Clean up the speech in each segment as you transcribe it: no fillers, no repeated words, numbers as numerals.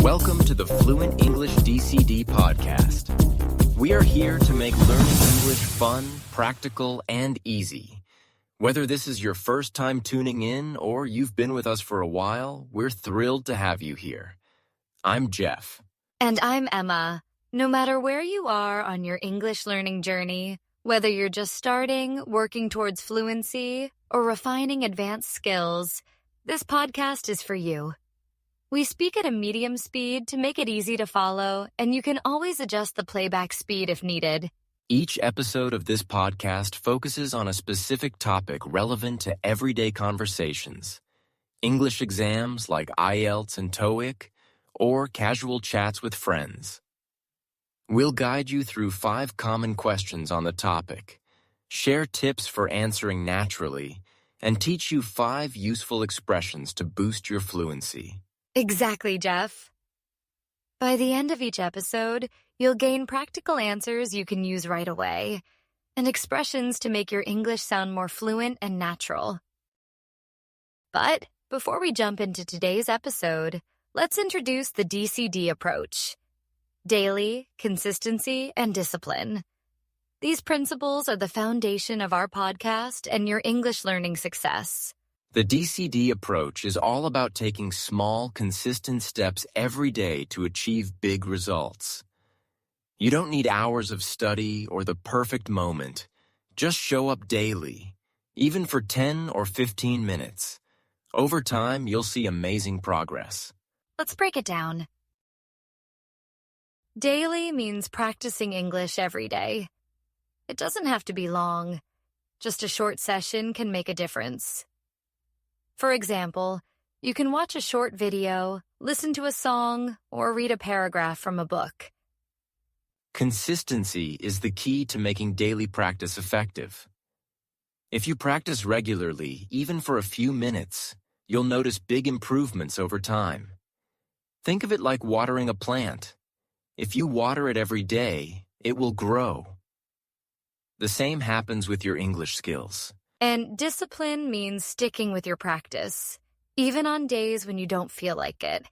Welcome to the Fluent English DCD podcast. We are here to make learning English fun, practical, and easy. Whether this is your first time tuning in or you've been with us for a while, we're thrilled to have you here. I'm Jeff. And I'm Emma. No matter where you are on your English learning journey, whether you're just starting, working towards fluency, or refining advanced skills, this podcast is for you. We speak at a medium speed to make it easy to follow, and you can always adjust the playback speed if needed. Each episode of this podcast focuses on a specific topic relevant to everyday conversations. English exams like IELTS and TOEIC, or casual chats with friends. We'll guide you through 5 common questions on the topic, share tips for answering naturally, and teach you 5 useful expressions to boost your fluency. Exactly, Jeff. By the end of each episode, you'll gain practical answers you can use right away, and expressions to make your English sound more fluent and natural. But before we jump into today's episode, let's introduce the DCD approach. Daily, consistency, and discipline. These principles are the foundation of our podcast and your English learning success. The DCD approach is all about taking small, consistent steps every day to achieve big results. You don't need hours of study or the perfect moment. Just show up daily, even for 10 or 15 minutes. Over time, you'll see amazing progress. Let's break it down. Daily means practicing English every day. It doesn't have to be long. Just a short session can make a difference. For example, you can watch a short video, listen to a song, or read a paragraph from a book. Consistency is the key to making daily practice effective. If you practice regularly, even for a few minutes, you'll notice big improvements over time. Think of it like watering a plant. If you water it every day, it will grow. The same happens with your English skills. And discipline means sticking with your practice, even on days when you don't feel like it.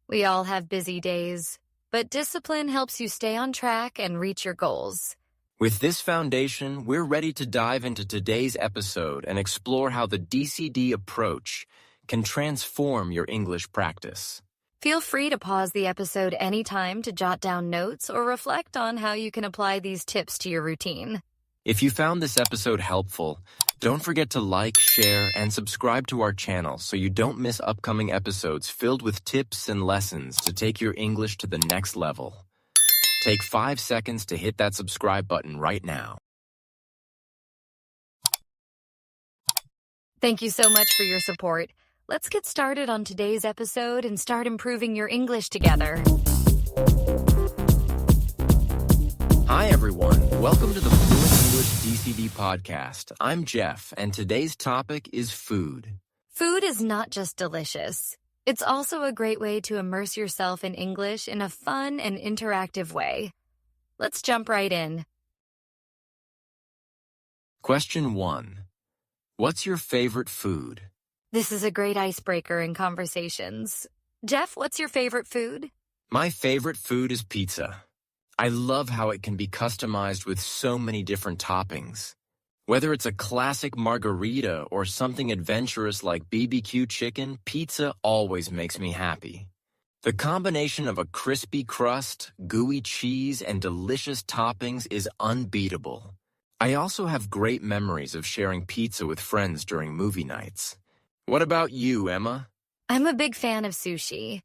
We all have busy days, but discipline helps you stay on track and reach your goals. With this foundation, we're ready to dive into today's episode and explore how the DCD approach can transform your English practice. Feel free to pause the episode anytime to jot down notes or reflect on how you can apply these tips to your routine. If you found this episode helpful, don't forget to like, share, and subscribe to our channel so you don't miss upcoming episodes filled with tips and lessons to take your English to the next level. Take 5 seconds to hit that subscribe button right now. Thank you so much for your support. Let's get started on today's episode and start improving your English together. Hi, everyone. Welcome to the Fluent English DCD podcast. I'm Jeff, and today's topic is food. Food is not just delicious. It's also a great way to immerse yourself in English in a fun and interactive way. Let's jump right in. Question 1. What's your favorite food? This is a great icebreaker in conversations. Jeff, what's your favorite food? My favorite food is pizza. I love how it can be customized with so many different toppings. Whether it's a classic margarita or something adventurous like BBQ chicken, pizza always makes me happy. The combination of a crispy crust, gooey cheese, and delicious toppings is unbeatable. I also have great memories of sharing pizza with friends during movie nights. What about you, Emma? I'm a big fan of sushi.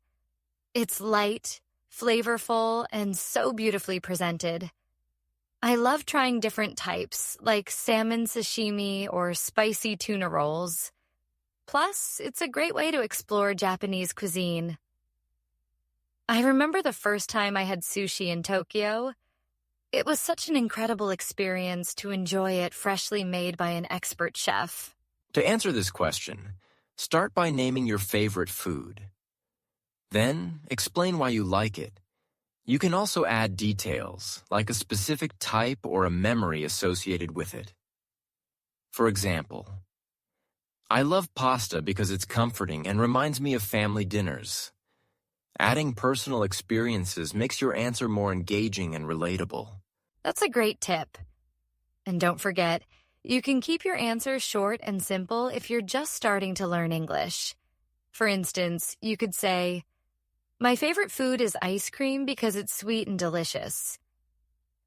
It's light, flavorful, and so beautifully presented. I love trying different types, like salmon sashimi or spicy tuna rolls. Plus, it's a great way to explore Japanese cuisine. I remember the first time I had sushi in Tokyo. It was such an incredible experience to enjoy it freshly made by an expert chef. To answer this question, start by naming your favorite food. Then, explain why you like it. You can also add details, like a specific type or a memory associated with it. For example, I love pasta because it's comforting and reminds me of family dinners. Adding personal experiences makes your answer more engaging and relatable. That's a great tip. And don't forget, you can keep your answer short and simple if you're just starting to learn English. For instance, you could say, "My favorite food is ice cream because it's sweet and delicious."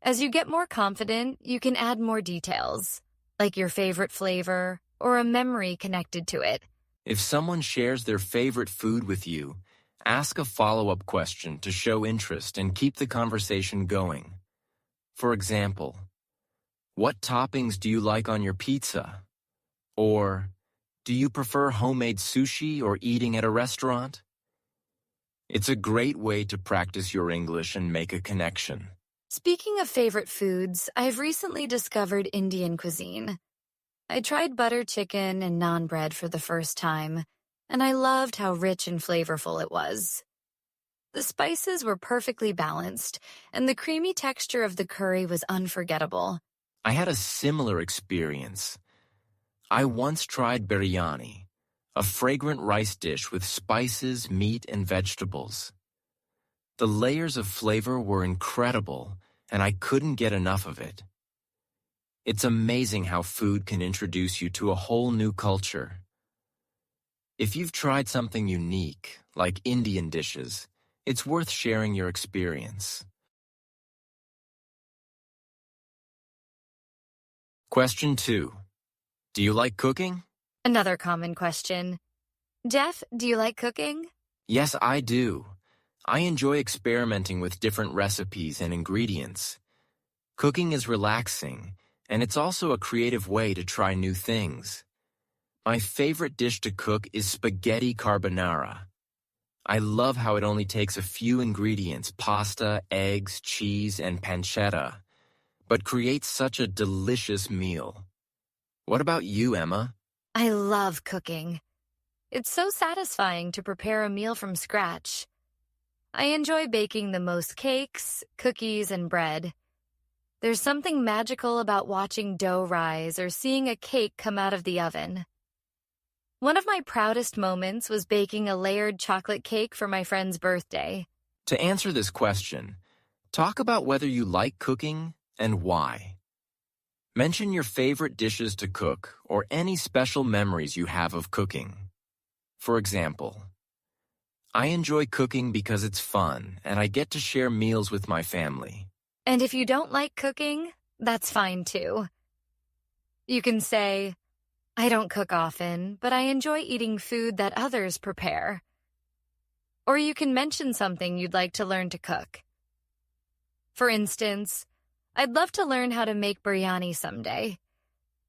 As you get more confident, you can add more details, like your favorite flavor or a memory connected to it. If someone shares their favorite food with you, ask a follow-up question to show interest and keep the conversation going. For example, "What toppings do you like on your pizza?" Or, "Do you prefer homemade sushi or eating at a restaurant?" It's a great way to practice your English and make a connection. Speaking of favorite foods, I've recently discovered Indian cuisine. I tried butter chicken and naan bread for the first time, and I loved how rich and flavorful it was. The spices were perfectly balanced, and the creamy texture of the curry was unforgettable. I had a similar experience. I once tried biryani, a fragrant rice dish with spices, meat, and vegetables. The layers of flavor were incredible, and I couldn't get enough of it. It's amazing how food can introduce you to a whole new culture. If you've tried something unique, like Indian dishes, it's worth sharing your experience. Question 2. Do you like cooking? Another common question. Jeff, do you like cooking? Yes, I do. I enjoy experimenting with different recipes and ingredients. Cooking is relaxing, and it's also a creative way to try new things. My favorite dish to cook is spaghetti carbonara. I love how it only takes a few ingredients, pasta, eggs, cheese, and pancetta, but creates such a delicious meal. What about you, Emma? I love cooking. It's so satisfying to prepare a meal from scratch. I enjoy baking the most cakes, cookies, and bread. There's something magical about watching dough rise or seeing a cake come out of the oven. One of my proudest moments was baking a layered chocolate cake for my friend's birthday. To answer this question, talk about whether you like cooking and why. Mention your favorite dishes to cook or any special memories you have of cooking. For example, I enjoy cooking because it's fun and I get to share meals with my family. And if you don't like cooking, that's fine too. You can say, "I don't cook often, but I enjoy eating food that others prepare." Or you can mention something you'd like to learn to cook. For instance, "I'd love to learn how to make biryani someday.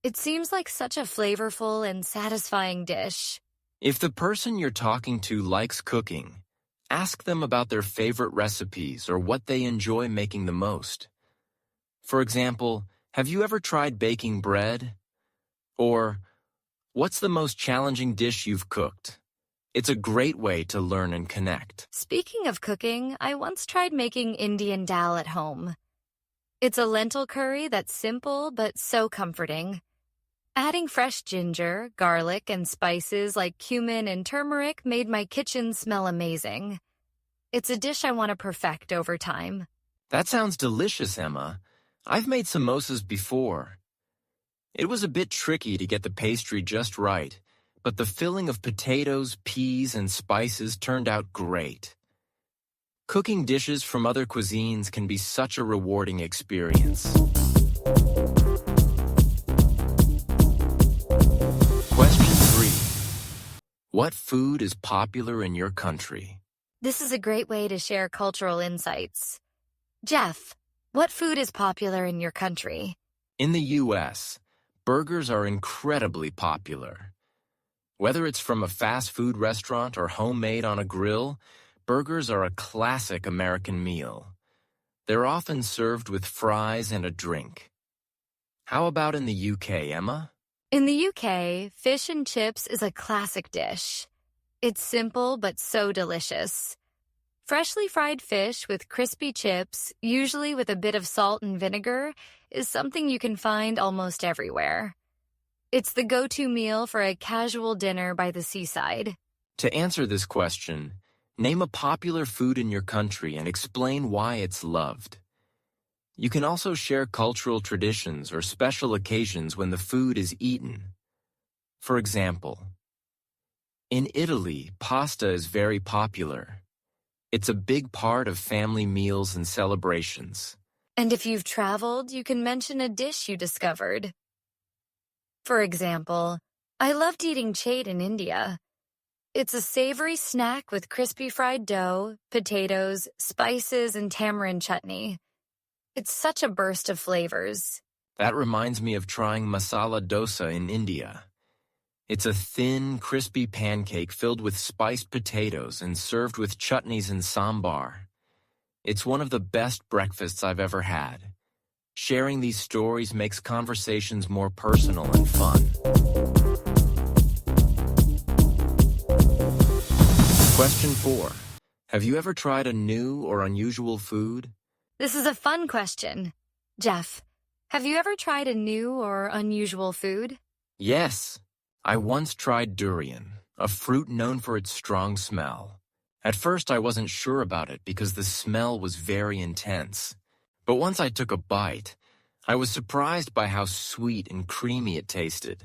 It seems like such a flavorful and satisfying dish." If the person you're talking to likes cooking, ask them about their favorite recipes or what they enjoy making the most. For example, have you ever tried baking bread? Or, what's the most challenging dish you've cooked? It's a great way to learn and connect. Speaking of cooking, I once tried making Indian dal at home. It's a lentil curry that's simple but so comforting. Adding fresh ginger, garlic, and spices like cumin and turmeric made my kitchen smell amazing. It's a dish I want to perfect over time. That sounds delicious, Emma. I've made samosas before. It was a bit tricky to get the pastry just right, but the filling of potatoes, peas, and spices turned out great. Cooking dishes from other cuisines can be such a rewarding experience. Question 3. What food is popular in your country? This is a great way to share cultural insights. Jeff, what food is popular in your country? In the U.S., burgers are incredibly popular. Whether it's from a fast food restaurant or homemade on a grill, burgers are a classic American meal. They're often served with fries and a drink. How about in the UK, Emma? In the UK, fish and chips is a classic dish. It's simple but so delicious. Freshly fried fish with crispy chips, usually with a bit of salt and vinegar, is something you can find almost everywhere. It's the go-to meal for a casual dinner by the seaside. To answer this question, Name a popular food in your country and explain why it's loved. You can also share cultural traditions or special occasions when the food is eaten. For example, in Italy, pasta is very popular. It's a big part of family meals and celebrations. And if you've traveled, you can mention a dish you discovered. For example, I loved eating chaat in India. It's a savory snack with crispy fried dough, potatoes, spices, and tamarind chutney. It's such a burst of flavors. That reminds me of trying masala dosa in India. It's a thin, crispy pancake filled with spiced potatoes and served with chutneys and sambar. It's one of the best breakfasts I've ever had. Sharing these stories makes conversations more personal and fun. Question 4. Have you ever tried a new or unusual food? This is a fun question. Jeff, have you ever tried a new or unusual food? Yes. I once tried durian, a fruit known for its strong smell. At first, I wasn't sure about it because the smell was very intense. But once I took a bite, I was surprised by how sweet and creamy it tasted.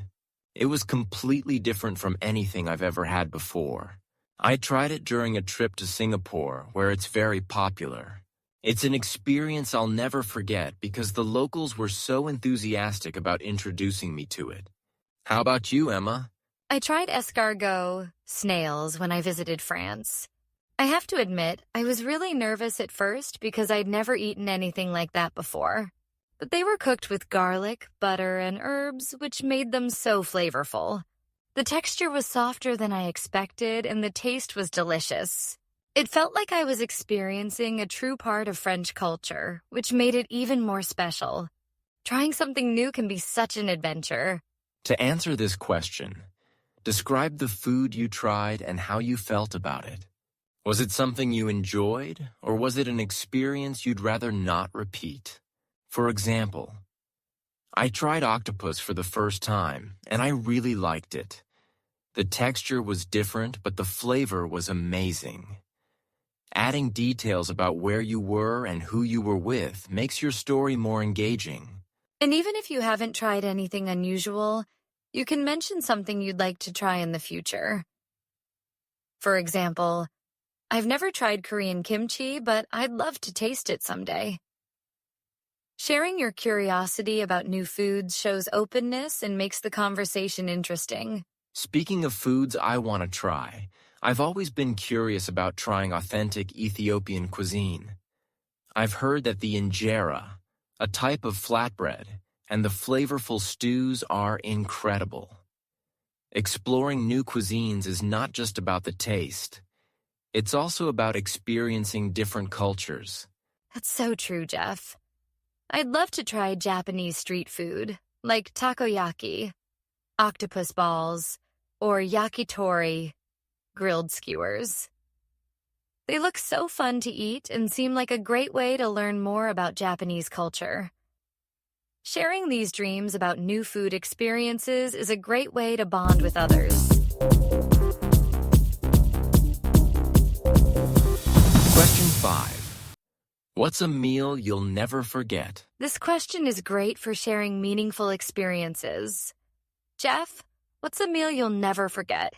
It was completely different from anything I've ever had before. I tried it during a trip to Singapore, where it's very popular. It's an experience I'll never forget because the locals were so enthusiastic about introducing me to it. How about you, Emma? I tried escargot, snails, when I visited France. I have to admit, I was really nervous at first because I'd never eaten anything like that before. But they were cooked with garlic, butter, and herbs, which made them so flavorful. The texture was softer than I expected, and the taste was delicious. It felt like I was experiencing a true part of French culture, which made it even more special. Trying something new can be such an adventure. To answer this question, describe the food you tried and how you felt about it. Was it something you enjoyed, or was it an experience you'd rather not repeat? For example, I tried octopus for the first time, and I really liked it. The texture was different, but the flavor was amazing. Adding details about where you were and who you were with makes your story more engaging. And even if you haven't tried anything unusual, you can mention something you'd like to try in the future. For example, I've never tried Korean kimchi, but I'd love to taste it someday. Sharing your curiosity about new foods shows openness and makes the conversation interesting. Speaking of foods I want to try, I've always been curious about trying authentic Ethiopian cuisine. I've heard that the injera, a type of flatbread, and the flavorful stews are incredible. Exploring new cuisines is not just about the taste. It's also about experiencing different cultures. That's so true, Jeff. I'd love to try Japanese street food, like takoyaki, octopus balls, or yakitori, grilled skewers. They look so fun to eat and seem like a great way to learn more about Japanese culture. Sharing these dreams about new food experiences is a great way to bond with others. Question 5. What's a meal you'll never forget? This question is great for sharing meaningful experiences. Jeff, what's a meal you'll never forget?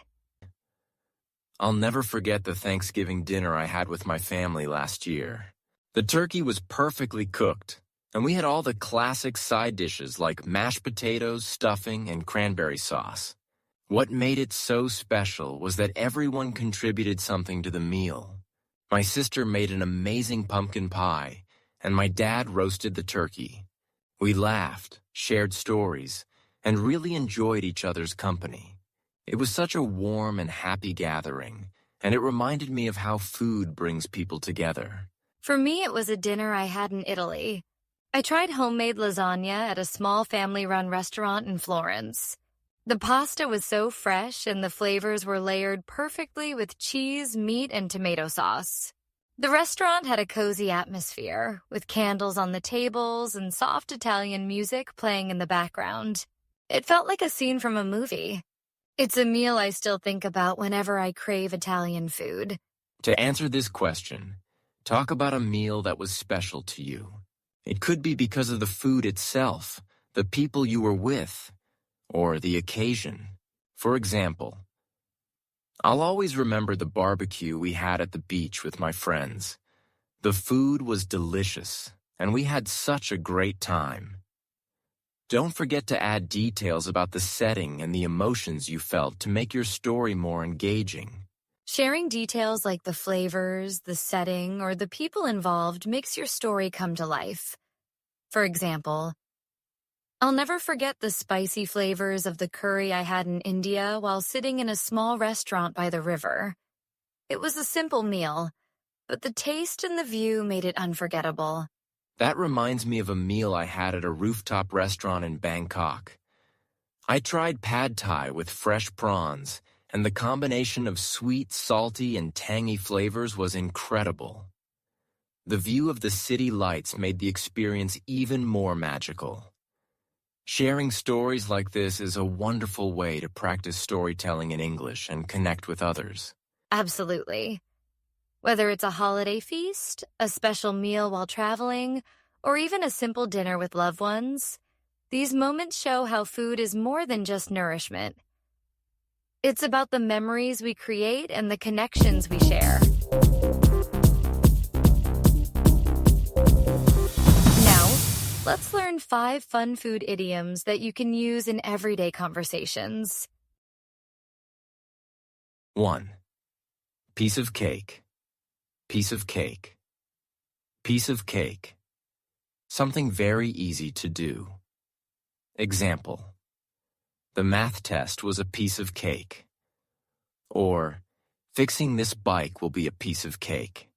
I'll never forget the Thanksgiving dinner I had with my family last year. The turkey was perfectly cooked, and we had all the classic side dishes like mashed potatoes, stuffing, and cranberry sauce. What made it so special was that everyone contributed something to the meal. My sister made an amazing pumpkin pie, and my dad roasted the turkey. We laughed, shared stories, and really enjoyed each other's company. It was such a warm and happy gathering, and it reminded me of how food brings people together. For me, it was a dinner I had in Italy. I tried homemade lasagna at a small family-run restaurant in Florence. The pasta was so fresh and the flavors were layered perfectly with cheese, meat, and tomato sauce. The restaurant had a cozy atmosphere, with candles on the tables and soft Italian music playing in the background. It felt like a scene from a movie. It's a meal I still think about whenever I crave Italian food. To answer this question, talk about a meal that was special to you. It could be because of the food itself, the people you were with, or the occasion. For example, I'll always remember the barbecue we had at the beach with my friends. The food was delicious, and we had such a great time. Don't forget to add details about the setting and the emotions you felt to make your story more engaging. Sharing details like the flavors, the setting, or the people involved makes your story come to life. For example, I'll never forget the spicy flavors of the curry I had in India while sitting in a small restaurant by the river. It was a simple meal, but the taste and the view made it unforgettable. That reminds me of a meal I had at a rooftop restaurant in Bangkok. I tried pad thai with fresh prawns, and the combination of sweet, salty, and tangy flavors was incredible. The view of the city lights made the experience even more magical. Sharing stories like this is a wonderful way to practice storytelling in English and connect with others. Absolutely. Whether it's a holiday feast, a special meal while traveling, or even a simple dinner with loved ones, these moments show how food is more than just nourishment. It's about the memories we create and the connections we share. Now, let's learn 5 fun food idioms that you can use in everyday conversations. 1. Piece of cake. Piece of cake. Piece of cake. Something very easy to do. Example: the math test was a piece of cake. Or, fixing this bike will be a piece of cake.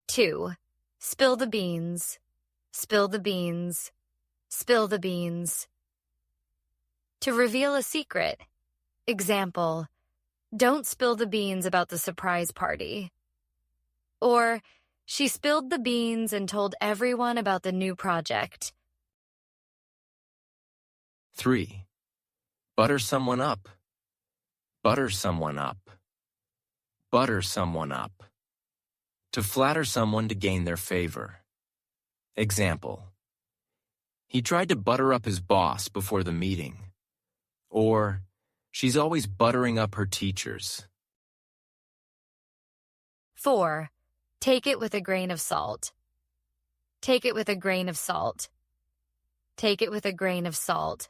2. Spill the beans. Spill the beans. Spill the beans. To reveal a secret. Example: don't spill the beans about the surprise party. Or, she spilled the beans and told everyone about the new project. 3. Butter someone up. Butter someone up. Butter someone up. To flatter someone to gain their favor. Example: he tried to butter up his boss before the meeting. Or, she's always buttering up her teachers. 4. Take it with a grain of salt. Take it with a grain of salt. Take it with a grain of salt.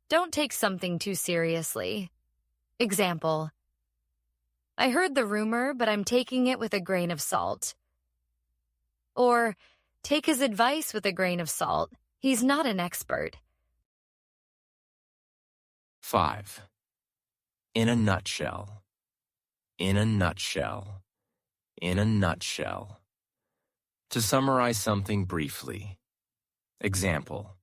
Don't take something too seriously. Example: I heard the rumor, but I'm taking it with a grain of salt. Or, take his advice with a grain of salt. He's not an expert. 5. In a nutshell. In a nutshell. In a nutshell. To summarize something briefly. Example: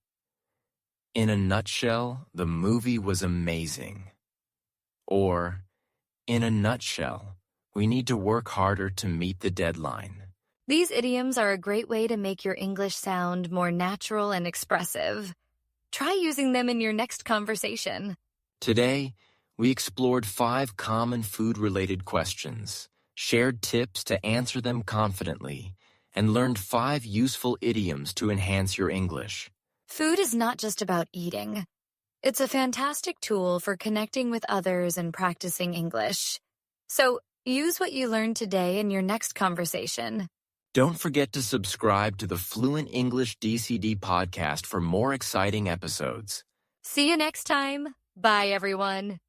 in a nutshell, the movie was amazing. Or, in a nutshell, we need to work harder to meet the deadline. These idioms are a great way to make your English sound more natural and expressive. Try using them in your next conversation. Today, we explored 5 common food-related questions, shared tips to answer them confidently, and learned 5 useful idioms to enhance your English. Food is not just about eating. It's a fantastic tool for connecting with others and practicing English. So, use what you learned today in your next conversation. Don't forget to subscribe to the Fluent English DCD podcast for more exciting episodes. See you next time. Bye, everyone.